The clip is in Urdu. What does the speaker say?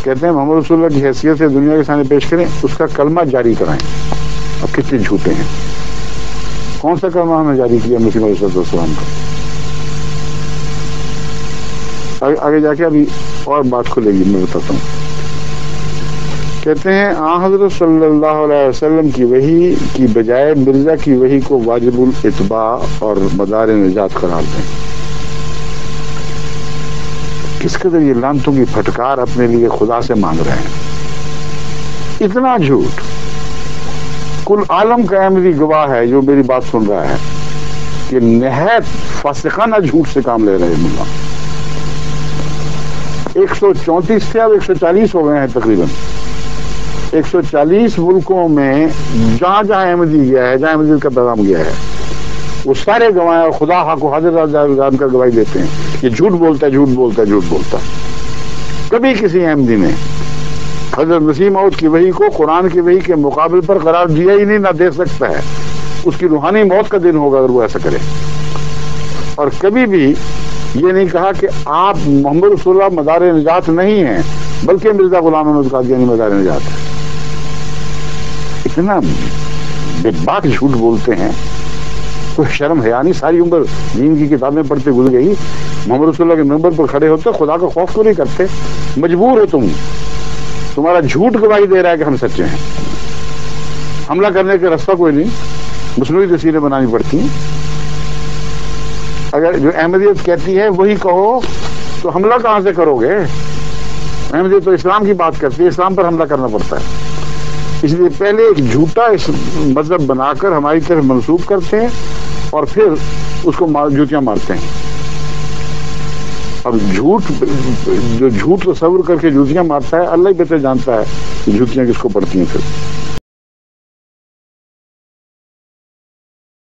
کہتے ہیں محمد رسول اللہ کی حیثیت سے دنیا کے سامنے پیش کریں، اس کا کلمہ جاری کرائیں. اب کتنے جھوٹے ہیں. کون سا کلمہ ہم نے جاری کیا مسیح علیہ السلام کا؟ آگے جا کے ابھی اور بات کھلے گی، میں بتاتا ہوں. کہتے ہیں حضرت صلی اللہ علیہ وسلم کی وحی کی بجائے مرزا کی وحی کو واجب الاتباع اور مدار نجات قرار دیں. کس قدر یہ لعنتوں کی پھٹکار اپنے لیے خدا سے مانگ رہے ہیں. اتنا جھوٹ. کل عالم کا احمدی گواہ ہے جو میری بات سن رہا ہے کہ نہایت فاسقانہ جھوٹ سے کام لے رہے ہیں. ملا 134 تھے، اب 140 ہو گئے ہیں تقریباً. 140 ملکوں میں جہاں جہاں احمدی گیا ہے، جہاں احمدی کا پیغام گیا ہے، وہ سارے گواہ اور خدا حق و حضرت کا گواہی دیتے ہیں یہ جھوٹ بولتا ہے، جھوٹ بولتا ہے، جھوٹ بولتا ہے. کبھی کسی احمدی نے حضرت مسیح موت کی وحی کو قرآن کی وحی کے مقابل پر قرار دیا ہی نہیں، نہ دے سکتا ہے. اس کی روحانی موت کا دن ہوگا اگر وہ ایسا کرے. اور کبھی بھی یہ نہیں کہا کہ آپ محمد رسول اللہ مدار نجات نہیں ہیں، بلکہ مرزا غلام احمد قادیانی مدار نجات ہے. اتنا بے باک جھوٹ بولتے ہیں، کوئی شرم حیا نہیں. ساری عمر دین کی کتابیں پڑھتے گزر گئی، محمد رسول اللہ کے منبر پر کھڑے ہوتے خدا کا خوف کیوں نہیں کرتے؟ مجبور ہو تم. تمہارا جھوٹ گواہی دے رہا ہے کہ ہم سچے ہیں. حملہ کرنے کا راستہ کوئی نہیں، مصنوعی تصویریں بنانی پڑتی ہیں. اگر جو احمدیت کہتی ہے وہی کہو تو حملہ کہاں سے کرو گے؟ احمدیت تو اسلام کی بات کرتی ہے، اسلام پر حملہ کرنا پڑتا ہے. اس لیے پہلے ایک جھوٹا مذہب بنا کر ہماری طرف منسوب کرتے ہیں اور پھر اس کو جوتیاں مارتے ہیں. اب جو جھوٹ تصور کر کے جوتیاں مارتا ہے، اللہ ہی بہتر جانتا ہے کہ جوتیاں کس کو پڑتی ہیں. پھر